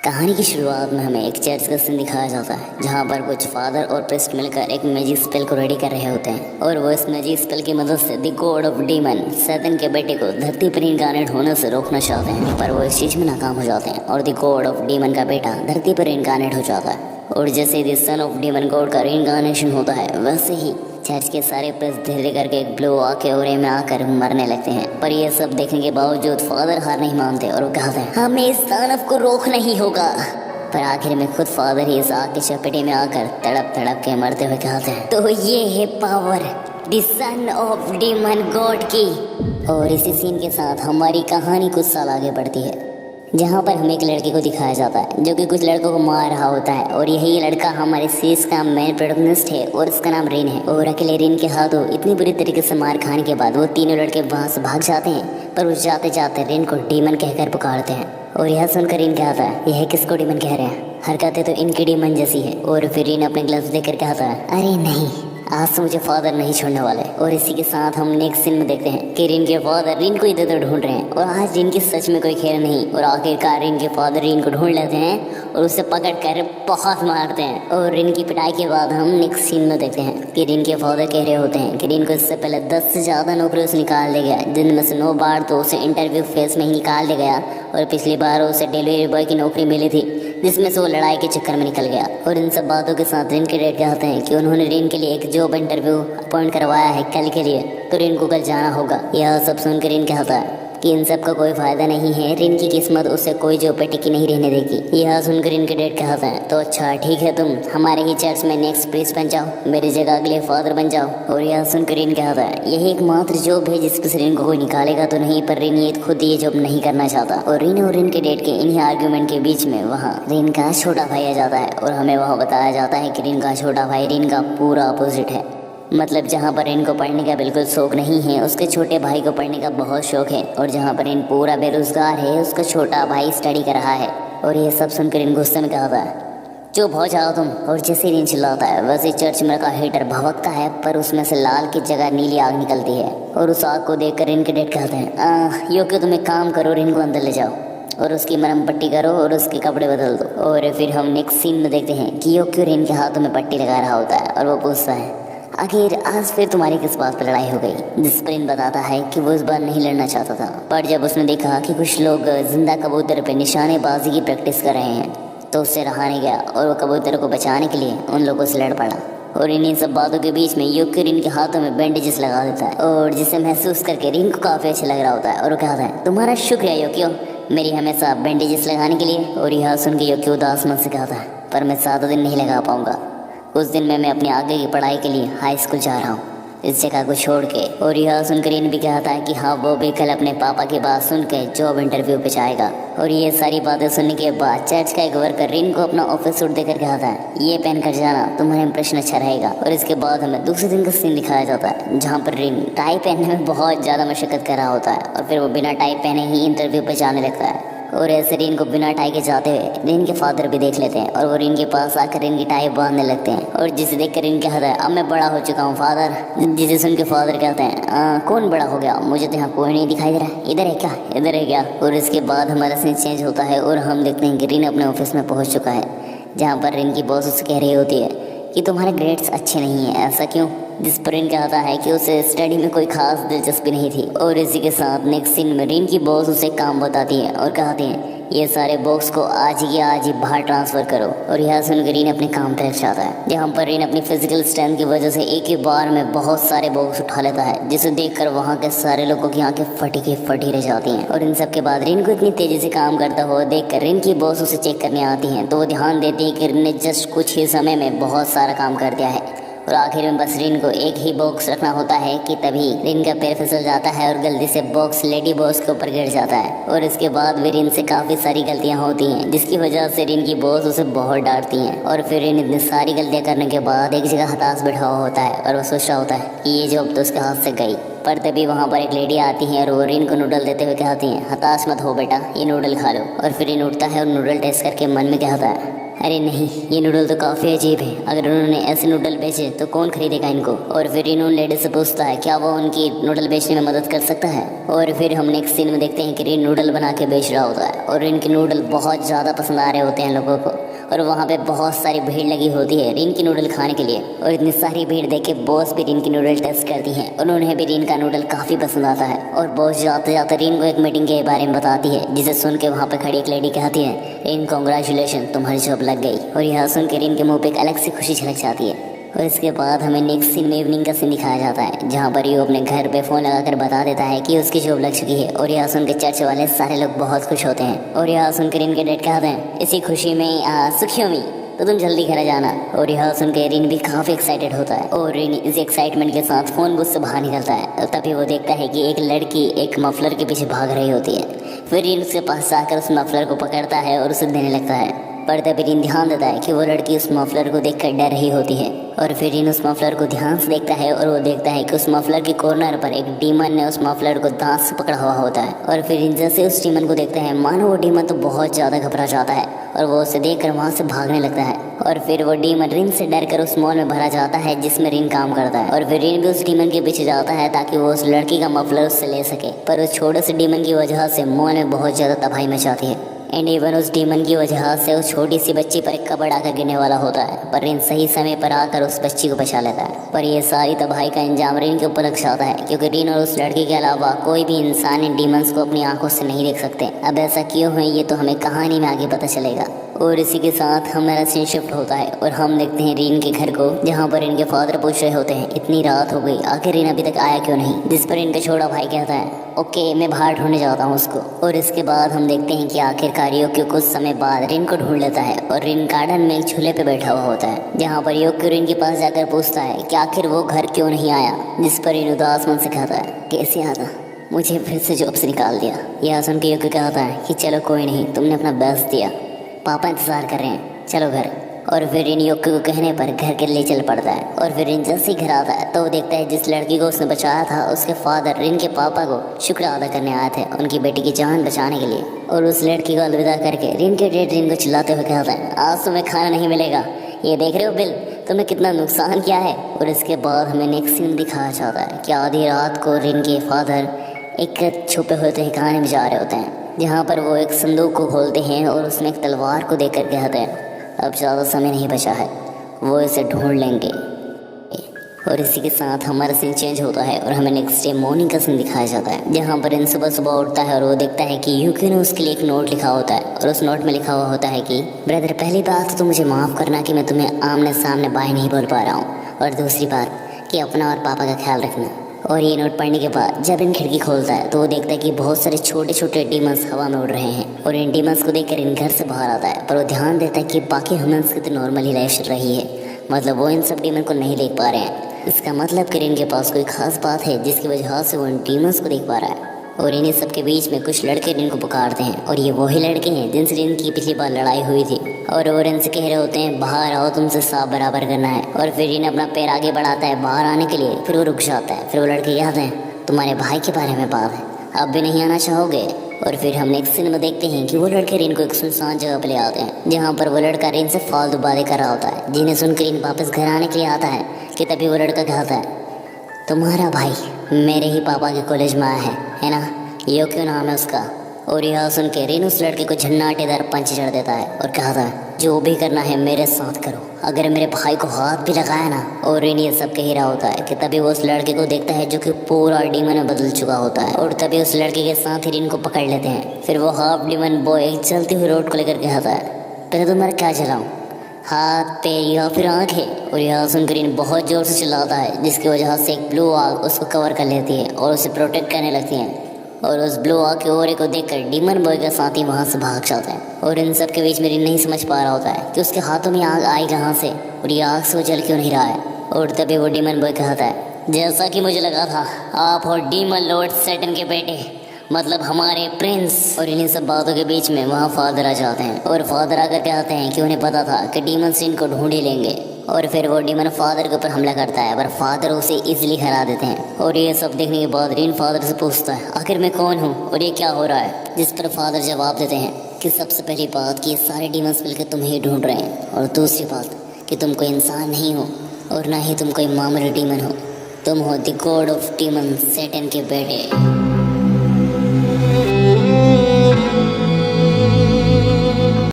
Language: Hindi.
कहानी की शुरुआत में हमें एक चर्च का सीन दिखाया जाता है जहाँ पर कुछ फादर और प्रिस्ट मिलकर एक मैजिक स्पेल को रेडी कर रहे होते हैं और वो इस मैजिक स्पेल की मदद से द गॉड ऑफ डीमन शैतान के बेटे को धरती पर इनकारनेट होने से रोकना चाहते हैं, पर वो इस चीज में नाकाम हो जाते हैं और द गॉड ऑफ डीमन का बेटा धरती पर इनकारनेट हो जाता है। और जैसे the son of demon God का रीइंकारनेशन होता है वैसे ही चर्च के सारे प्रेस धीरे करके एक ब्लो आके ओरे में आकर मरने लगते हैं। पर ये सब देखने के बावजूद फादर हार नहीं मानते और वो कहते हैं हमें इस दानव को रोकना ही होगा। पर आखिर में खुद फादर ही इस आग की चपेटे में आकर तड़प तड़प के मरते हुए कहते हैं तो ये है power the son of demon God की। और इसी सीन के साथ हमारी कहानी कुछ साल आगे बढ़ती है जहाँ पर हमें एक लड़के को दिखाया जाता है जो कि कुछ लड़कों को मार रहा होता है और यही लड़का हमारे सीरीज का मेन प्रोटैगनिस्ट है और उसका नाम रिन है। और अकेले रिन के हाथों इतनी बुरी तरीके से मार खाने के बाद वो तीनों लड़के वहाँ से भाग जाते हैं, पर वो जाते जाते रिन को डीमन कहकर पुकारते हैं। और यह सुनकर रिन कहता है यह किसको डीमन कह रहे हैं, हरकतें तो इनकी डीमन जैसी है। और फिर रिन अपने ग्लव्स देकर कहता है अरे नहीं, आज तो मुझे फादर नहीं छोड़ने वाले। और इसी के साथ हम नेक्स्ट सीन में देखते हैं कि रिन के फादर रिन को इधर उधर ढूंढ रहे हैं और आज रिन की सच में कोई खेल नहीं। और आखिरकार रिन के फादर रिन को ढूंढ लेते हैं और उसे पकड़ कर बहुत मारते हैं। और रिन की पिटाई के बाद हम नेक्स्ट सीन में देखते हैं कि रिन के फादर कह रहे होते हैं कि रिन को इससे पहले 10 से ज़्यादा नौकरियों से निकाल दिया गया, जिनमें से 9 बार तो उसे इंटरव्यू फेज में ही निकाल दिया गया और पिछली बार उसे डिलीवरी बॉय की नौकरी मिली थी जिसमें से वो लड़ाई के चक्कर में निकल गया। और इन सब बातों के साथ रिन के डैड कहते हैं कि उन्होंने रिन के लिए एक जॉब इंटरव्यू अपॉइंट करवाया है कल के लिए, तो रिन को कल जाना होगा। यह सब सुनकर रिन कहता है कि इन सब का कोई फायदा नहीं है, रिन की किस्मत उसे कोई जॉब पे टिकी नहीं रहने देगी। यह सुनकर इनके डैड कहता है तो अच्छा ठीक है, तुम हमारे ही चर्च में नेक्स्ट प्रीस्ट बन जाओ, मेरी जगह अगले फादर बन जाओ। और यह सुनकर रिन कहता है यही एकमात्र जॉब है जिस पर रिन को कोई निकालेगा तो नहीं, पर रिन ये खुद ये जॉब नहीं करना चाहता। और रिन के डैड के इन्हीं आर्ग्यूमेंट के बीच में वहाँ रिन का छोटा भाई आ जाता है और हमें वह बताया जाता है कि रिन का छोटा भाई रिन का पूरा अपोजिट है। मतलब जहाँ पर रिन को पढ़ने का बिल्कुल शौक नहीं है उसके छोटे भाई को पढ़ने का बहुत शौक है, और जहाँ पर रिन पूरा बेरोजगार है उसका छोटा भाई स्टडी कर रहा है। और ये सब सुनकर रिन गुस्से में कहता है चुप हो जाओ तुम। और जैसे रिन चिल्लाता है वैसे चर्च में रखा हीटर भभकता है, पर उसमें से लाल की जगह नीली आग निकलती है। और उस आग को देखकर रिन के डैड कहते हैं यो क्यों, तुम एक काम करो, रिन को अंदर ले जाओ और उसकी मरहम पट्टी करो और उसके कपड़े बदल दो। और फिर हम नेक्स्ट सीन में देखते हैं कि यो क्यों रिन के हाथों में पट्टी लगा रहा होता है और वो पूछता है आखिर आज फिर तुम्हारी किस बात पर लड़ाई हो गई। जिस पर रिन बताता है कि वो इस बार नहीं लड़ना चाहता था, पर जब उसने देखा कि कुछ लोग जिंदा कबूतर पे निशानेबाजी की प्रैक्टिस कर रहे हैं तो उससे रहा नहीं गया और वो कबूतर को बचाने के लिए उन लोगों से लड़ पड़ा। और इन सब बातों के बीच में युक्की रिन के हाथों में बैंडेजेस लगा देता है और जिसे महसूस करके रिन को काफ़ी अच्छा लग रहा होता है। और वो कहता है तुम्हारा शुक्रिया योक्यो मेरी हमेशा बैंडेजेस लगाने के लिए। और यह सुन के योक्यो उदास मन से कहता है पर मैं 7 दिन नहीं लगा पाऊंगा, उस दिन में मैं अपनी आगे की पढ़ाई के लिए हाई स्कूल जा रहा हूँ इस जगह को छोड़ के। और यह सुनकर रिन भी कहता है कि हाँ वो भी कल अपने पापा की बात सुन के जॉब इंटरव्यू पे जाएगा। और ये सारी बातें सुनने के बाद चर्च का एक वर्कर रिन को अपना ऑफिस सूट देकर कहता है ये पहन कर जाना, तुम्हारा इंप्रेशन अच्छा रहेगा। और इसके बाद हमें दूसरे दिन का सीन दिखाया जाता है जहाँ पर रिन टाई पहनने में बहुत ज़्यादा मशक्कत कर रहा होता है और फिर वो बिना टाई पहने ही इंटरव्यू पे जाने लगता है। और ऐसे रिन को बिना टाई के जाते हुए रिन के फादर भी देख लेते हैं और वो रिन के पास आकर रिन की टाई बांधने लगते हैं। और जिसे देखकर रिन कहता है अब मैं बड़ा हो चुका हूँ फादर। जिसे सुन के फादर कहते हैं कौन बड़ा हो गया, मुझे तो यहाँ कोई नहीं दिखाई दे रहा, इधर है क्या, इधर है क्या। और इसके बाद हमारा सीन चेंज होता है और हम देखते हैं कि रिन अपने ऑफिस में पहुँच चुका है जहाँ पर रिन की बॉस उससे कह रही होती है कि तुम्हारे ग्रेड्स अच्छे नहीं हैं, ऐसा क्यों। जिस पर रिन कहता है कि उसे स्टडी में कोई खास दिलचस्पी नहीं थी। और इसी के साथ नेक्स्ट सीन में रिन की बॉस उसे काम बताती है और कहती है ये सारे बॉक्स को आज ही बाहर ट्रांसफर करो। और यह सुनकर रिन अपने काम पर लग जाता है जहाँ पर रिन अपनी फिजिकल स्ट्रेंथ की वजह से एक ही बार में बहुत सारे बॉक्स उठा लेता है, जिसे देखकर वहाँ के सारे लोगों की आंखें फटी की फटी रह जाती हैं। और इन सब के बाद रिन को इतनी तेजी से काम करता हुआ देखकर रिन की बॉस उसे चेक करने आती हैं तो वो ध्यान देती है कि रिन ने जस्ट कुछ ही समय में बहुत सारा काम कर दिया है। और आखिर में बस रिन को एक ही बॉक्स रखना होता है कि तभी रिन का पैर फिसल जाता है और गलती से बॉक्स लेडी बॉस के ऊपर गिर जाता है। और इसके बाद भी रिन से काफ़ी सारी गलतियां होती हैं जिसकी वजह से रिन की बॉस उसे बहुत डांटती हैं। और फिर रिन इतनी सारी गलतियां करने के बाद एक जगह हताश बैठा हुआ होता है और वो सोच रहा होता है कि ये जॉब तो उसके हाथ से गई। पर तभी वहाँ पर एक लेडी आती है और वो रिन को नूडल देते हुए कहती हैं हताश मत हो बेटा, ये नूडल खा लो। और फिर रिन उठता है और नूडल टेस्ट करके मन में कहता है अरे नहीं, ये नूडल तो काफ़ी अजीब है। अगर उन्होंने ऐसे नूडल बेचे तो कौन खरीदेगा इनको। और फिर इन उन लेडीज से पूछता है क्या वो उनकी नूडल बेचने में मदद कर सकता है। और फिर हम नेक्स्ट सीन में देखते हैं कि रिन नूडल बना के बेच रहा होता है और इनके नूडल बहुत ज़्यादा पसंद आ रहे होते हैं लोगों को। और वहाँ पे बहुत सारी भीड़ लगी होती है रिन की नूडल खाने के लिए। और इतनी सारी भीड़ देख के बॉस भी रिन की नूडल टेस्ट करती हैं और उन्हें भी रिन का नूडल काफ़ी पसंद आता है। और बॉस जाते जाते रिन को एक मीटिंग के बारे में बताती है, जिसे सुन के वहाँ पे खड़ी एक लेडी कहती है, रिन कॉन्ग्रेचुलेशन, तुम्हारी जॉब लग गई। और यह सुन के रिन के मुँह पे एक अलग सी खुशी झलक जाती है। और इसके बाद हमें नेक्स्ट सीन में इवनिंग का सीन दिखाया जाता है, जहाँ पर यू अपने घर पे फ़ोन लगाकर बता देता है कि उसकी जॉब लग चुकी है। और यह सुन के चर्च वाले सारे लोग बहुत खुश होते हैं। और यह सुन के रिन के डैड कहते हैं, इसी खुशी में सुखियों में तो तुम जल्दी घर जाना। और यह सुन के रिन भी काफ़ी एक्साइटेड होता है और रिन इस एक्साइटमेंट के साथ फ़ोन बूथ से बाहर निकलता है। और तभी वो देखता है कि एक लड़की एक मफलर के पीछे भाग रही होती है। फिर रिन उसके पास जाकर उस मफलर को पकड़ता है और उसे देने लगता है। पर तभी रिन ध्यान देता है कि वो लड़की उस मफलर को देखकर डर रही होती है। और फिर रिन उस मफलर को ध्यान से देखता है और वो देखता है कि उस मफलर के कॉर्नर पर एक डीमन ने उस मफलर को दांत से पकड़ा हुआ होता है। और फिर रिन जैसे उस डीमन को देखता है, मानो वो डीमन तो बहुत ज़्यादा घबरा जाता है और वो उसे देखकर वहाँ से भागने लगता है। और फिर वो डीमन रिन से डरकर उस मॉल में भरा जाता है जिसमें रिन काम करता है। और फिर रिन भी उस डीमन के पीछे जाता है ताकि वो उस लड़की का मफलर उससे ले सके। पर उस छोटे से डीमन की वजह से मॉल में बहुत ज़्यादा तबाही मचाती है। एंड इवन उस डीमन की वजह से उस छोटी सी बच्ची पर एक कपड़ आकर गिरने वाला होता है, पर रिन सही समय पर आकर उस बच्ची को बचा लेता है। पर यह सारी तबाही का अंजाम रिन के ऊपर लग जाता है, क्योंकि रिन और उस लड़की के अलावा कोई भी इंसान इन डीमंस को अपनी आंखों से नहीं देख सकते। अब ऐसा क्यों है ये तो हमें कहानी में आगे पता चलेगा। और इसी के साथ हमारा सीन शिफ्ट होता है और हम देखते हैं रिन के घर को, जहाँ पर इनके फादर पूछ रहे होते हैं, इतनी रात हो गई, आखिर रिन अभी तक आया क्यों नहीं। जिस पर इनका छोटा भाई कहता है, ओके मैं बाहर ढूंढने जाता हूँ उसको। और इसके बाद हम देखते हैं कि आखिरकार योक्यो कुछ समय बाद रिन को ढूंढ लेता है और रिन गार्डन में एक झूले पे बैठा हुआ होता है, जहाँ पर योक्यो रिन के पास जाकर पूछता है कि आखिर वो घर क्यों नहीं आया। जिस पर रिन उदास मन से कहता है, कैसे आता, मुझे फिर से जॉब से निकाल दिया। यह सुन के योक्यो कहता है कि चलो कोई नहीं, तुमने अपना बेस्ट दिया, पापा इंतजार कर रहे हैं, चलो घर। और फिर रिन योक्यो को कहने पर घर के लिए चल पड़ता है। और फिर रिन जैसे ही घर आता है तो वो देखता है जिस लड़की को उसने बचाया था उसके फादर रिन के पापा को शुक्र अदा करने आए थे उनकी बेटी की जान बचाने के लिए। और उस लड़की को अलविदा करके रिन के डैड रिन को चिल्लाते हुए कहता है, आज तुम्हें खाना नहीं मिलेगा, ये देख रहे हो बिल, तुमने कितना नुकसान किया है। और इसके बाद हमें नेक्स्ट सीन दिखाया जाता है कि आधी रात को रिन के फादर एक छुपे हुए ठिकाने में जा रहे होते हैं, जहाँ पर वो एक संदूक को खोलते हैं और उसमें एक तलवार को देख कर कहते हैं, अब ज़्यादा समय नहीं बचा है, वो इसे ढूंढ लेंगे। और इसी के साथ हमारा सीन चेंज होता है और हमें नेक्स्ट डे मॉर्निंग का सीन दिखाया जाता है, जहाँ पर इन सुबह सुबह उठता है और वो देखता है कि यूकी ने उसके लिए एक नोट लिखा होता है। और उस नोट में लिखा हुआ होता है कि ब्रदर, पहली बात तो मुझे माफ़ करना कि मैं तुम्हें आमने सामने बाय नहीं बोल पा रहा हूँ, और दूसरी बात कि अपना और पापा का ख्याल रखना। और ये नोट पढ़ने के बाद जब इन खिड़की खोलता है तो वो देखता है कि बहुत सारे छोटे छोटे डीमंस हवा में उड़ रहे हैं। और इन डीमंस को देखकर इन घर से बाहर आता है, पर वो ध्यान देता है कि बाकी ह्यूमंस की तो नॉर्मली लाइफ चल रही है, मतलब वो इन सब डीमन को नहीं देख पा रहे हैं। इसका मतलब कि इनके पास कोई खास बात है जिसकी वजह से वो इन डीमंस को देख पा रहा है। और इन्हीं सब के बीच में कुछ लड़के रिन को पुकारते हैं, और ये वही लड़के हैं जिनसे रिन की पिछली बार लड़ाई हुई थी। और वो रिन से कह रहे होते हैं, बाहर आओ, तुमसे साफ बराबर करना है। और फिर रिन अपना पैर आगे बढ़ाता है बाहर आने के लिए, फिर वो रुक जाता है। फिर वो लड़के कहते हैं, तुम्हारे भाई के बारे में बात है, अब भी नहीं आना चाहोगे। और फिर हम नेक्स्ट सीन में देखते हैं कि वो लड़के रिन को एक सुनसान जगह पर ले आते हैं, जहाँ पर वो लड़का रिन से फालतू बातें कर रहा होता है, जिन्हें सुनकर रिन वापस घर आने के लिए आता है। कि तभी वो लड़का कहता है, तुम्हारा भाई मेरे ही पापा के कॉलेज में आया है ना, योक्यो नाम है उसका। और यह सुन के रिन उस लड़के को झन्नाटेदार पंच चढ़ देता है और कहता है, जो भी करना है मेरे साथ करो, अगर मेरे भाई को हाथ भी लगाया ना। और रिन ये सब कह ही रहा होता है कि तभी वो उस लड़के को देखता है जो कि पूरा डीमन में बदल चुका होता है। और तभी उस लड़के के साथ ही रिन को पकड़ लेते हैं। फिर वो हाफ डीमन बॉय चलती हुई रोड को लेकर कहता है, पहले तुम्हारा क्या चलाऊं, हाथ, पैर या फिर आँखें। और यह सुनकर रिन बहुत ज़ोर से चिल्लाता है, जिसकी वजह से एक ब्लू आग उसको कवर कर लेती है और उसे प्रोटेक्ट करने लगती है। और उस ब्लू आग के ओरे को देखकर डीमन बॉय का साथी वहाँ से भाग जाता है। और इन सब के बीच में रिन नहीं समझ पा रहा होता है कि उसके हाथों में आग आई कहाँ से, और ये आग से वो जल क्यों नहीं रहा है। और तभी वो डीमन बॉय कहता है, जैसा कि मुझे लगा था, आप और डीमन लॉर्ड सैटर्न के बेटे, मतलब हमारे प्रिंस। और इन्हीं सब बातों के बीच में वहाँ फादर आ जाते हैं, और फादर आकर कहते हैं कि उन्हें पता था कि डीमन इनको ढूंढ ही लेंगे। और फिर वो डीमन फादर के ऊपर हमला करता है, पर फादर उसे इजीली हरा देते हैं। और ये सब देखने के बाद रिन फादर से पूछता है, आखिर मैं कौन हूँ और ये क्या हो रहा है। जिस पर फादर जवाब देते हैं, कि सबसे पहली बात कि ये सारे डीमंस मिलकर तुम्हें ही ढूंढ रहे हैं, और दूसरी बात कि तुम कोई इंसान नहीं हो और ना ही तुम कोई मामूली डीमन हो। तुम हो the god of demon, Satan के बेटे।